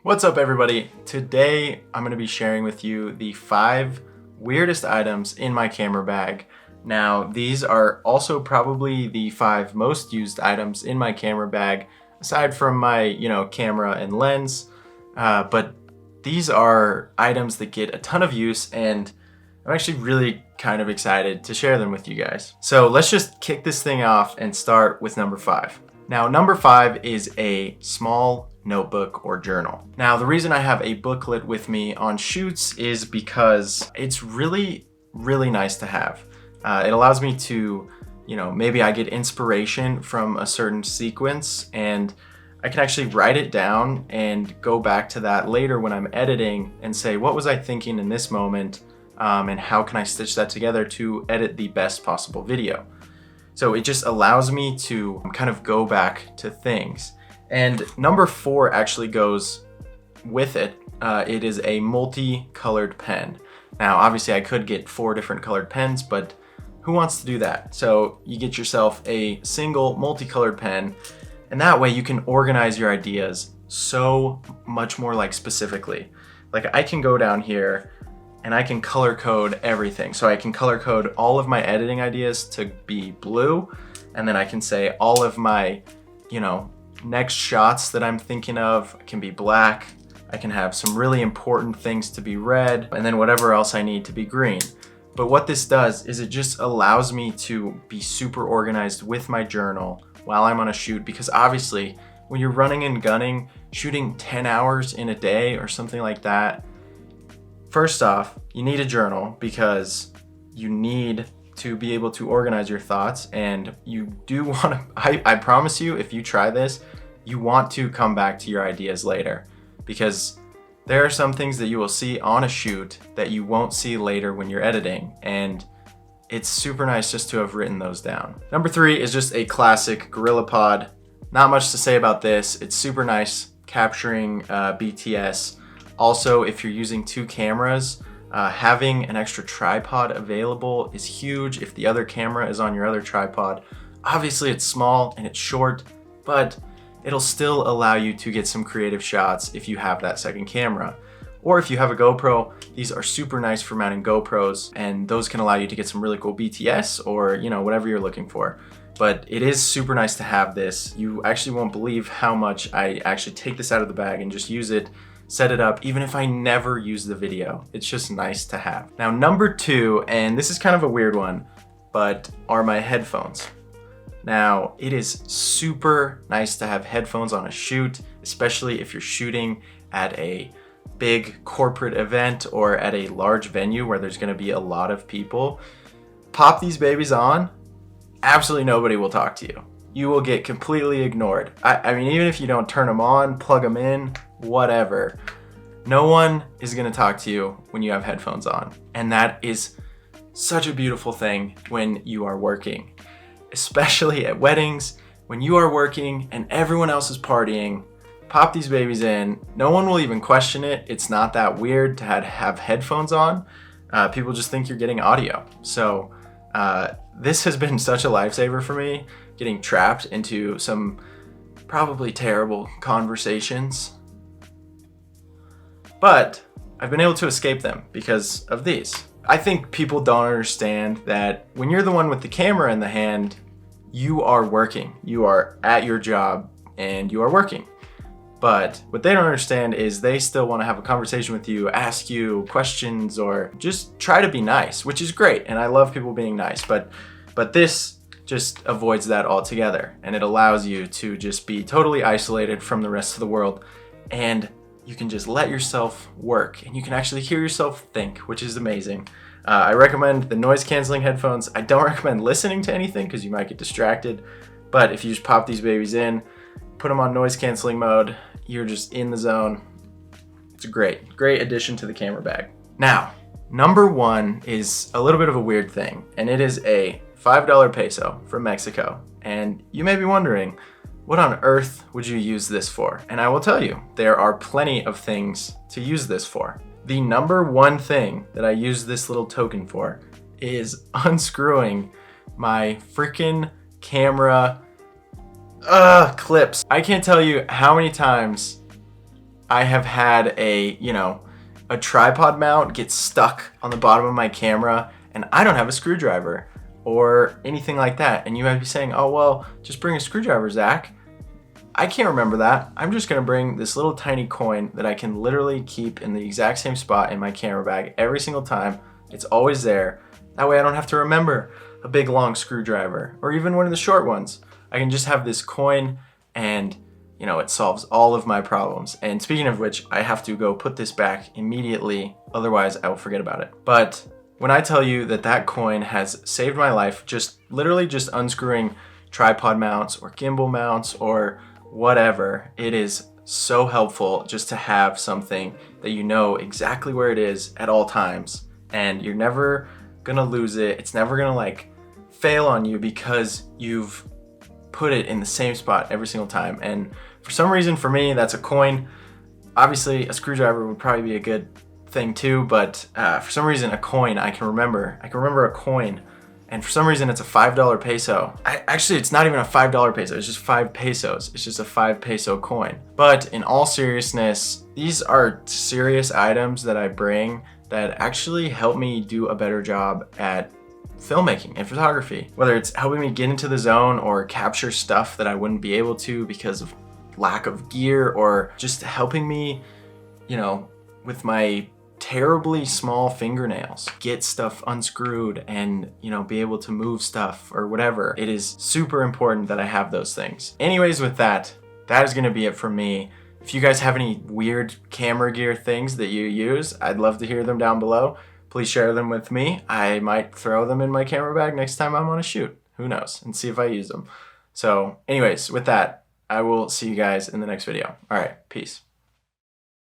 What's up, everybody? Today I'm going to be sharing with you the 5 weirdest items in my camera bag. Now, these are also probably the 5 most used items in my camera bag, aside from my, camera and lens. But these are items that get a ton of use, and I'm actually really kind of excited to share them with you guys. So let's just kick this thing off and start with number 5. Now, number 5 is a small notebook or journal. Now, the reason I have a booklet with me on shoots is because it's really nice to have. It allows me to, maybe I get inspiration from a certain sequence and I can actually write it down and go back to that later when I'm editing and say, what was I thinking in this moment? And how can I stitch that together to edit the best possible video? So it just allows me to kind of go back to things. And number 4 actually goes with it. It is a multicolored pen. Now, obviously I could get 4 different colored pens, but who wants to do that? So you get yourself a single multicolored pen, and that way you can organize your ideas so much more specifically. Like I can go down here and I can color code everything. So I can color code all of my editing ideas to be blue, and then I can say all of my, next shots that I'm thinking of can be black. I can have some really important things to be red, and then whatever else I need to be green. But what this does is it just allows me to be super organized with my journal while I'm on a shoot, because obviously when you're running and gunning, shooting 10 hours in a day or something like that, first off, you need a journal because you need to be able to organize your thoughts, and you do want to, I promise you, if you try this, you want to come back to your ideas later, because there are some things that you will see on a shoot that you won't see later when you're editing, and it's super nice just to have written those down. Number 3 is just a classic GorillaPod. Not much to say about this. It's super nice capturing BTS. Also, if you're using 2 cameras, having an extra tripod available is huge if the other camera is on your other tripod. Obviously it's small and it's short, but it'll still allow you to get some creative shots if you have that second camera. Or if you have a GoPro, these are super nice for mounting GoPros, and those can allow you to get some really cool BTS or whatever you're looking for. But it is super nice to have this. You actually won't believe how much I actually take this out of the bag and just use it, set it up, even if I never use the video. It's just nice to have. Now, number 2, and this is kind of a weird one, but are my headphones. Now, it is super nice to have headphones on a shoot, especially if you're shooting at a big corporate event or at a large venue where there's gonna be a lot of people. Pop these babies on, absolutely nobody will talk to you. You will get completely ignored. I mean, even if you don't turn them on, plug them in, whatever, no one is gonna talk to you when you have headphones on. And that is such a beautiful thing when you are working, especially at weddings, when you are working and everyone else is partying. Pop these babies in. No one will even question it. It's not that weird to have headphones on. People just think you're getting audio. So this has been such a lifesaver for me, getting trapped into some probably terrible conversations. But I've been able to escape them because of these. I think people don't understand that when you're the one with the camera in the hand, you are working. You are at your job and you are working. But what they don't understand is they still want to have a conversation with you, ask you questions, or just try to be nice, which is great. And I love people being nice, but this just avoids that altogether. And it allows you to just be totally isolated from the rest of the world. And you can just let yourself work, and you can actually hear yourself think, which is amazing. I recommend the noise canceling headphones. I don't recommend listening to anything because you might get distracted. But if you just pop these babies in, put them on noise canceling mode, you're just in the zone. It's a great addition to the camera bag. Now, number 1 is a little bit of a weird thing, and it is a $5 peso from Mexico. And you may be wondering, what on earth would you use this for? And I will tell you, there are plenty of things to use this for. The number 1 thing that I use this little token for is unscrewing my freaking camera clips. I can't tell you how many times I have had a tripod mount get stuck on the bottom of my camera and I don't have a screwdriver or anything like that. And you might be saying, oh, well, just bring a screwdriver, Zach. I can't remember that. I'm just gonna bring this little tiny coin that I can literally keep in the exact same spot in my camera bag every single time. It's always there. That way I don't have to remember a big long screwdriver or even one of the short ones. I can just have this coin and it solves all of my problems. And speaking of which, I have to go put this back immediately, otherwise I will forget about it. But when I tell you that coin has saved my life, literally just unscrewing tripod mounts or gimbal mounts or whatever, it is so helpful just to have something that you know exactly where it is at all times, and you're never gonna lose it. It's never gonna fail on you because you've put it in the same spot every single time. And for some reason, for me, that's a coin. Obviously, a screwdriver would probably be a good thing too, but for some reason, a coin I can remember. I can remember a coin. And for some reason, it's a $5 peso. Actually, it's not even a $5 peso. It's just 5 pesos. It's just a 5 peso coin. But in all seriousness, these are serious items that I bring that actually help me do a better job at filmmaking and photography. Whether it's helping me get into the zone or capture stuff that I wouldn't be able to because of lack of gear, or just helping me, with my terribly small fingernails, get stuff unscrewed and be able to move stuff or whatever. It is super important that I have those things. Anyways, with that is gonna be it from me. If you guys have any weird camera gear things that you use, I'd love to hear them down below. Please share them with me. I might throw them in my camera bag next time I'm on a shoot, who knows, and see if I use them. So anyways, with that, I will see you guys in the next video. All right, peace.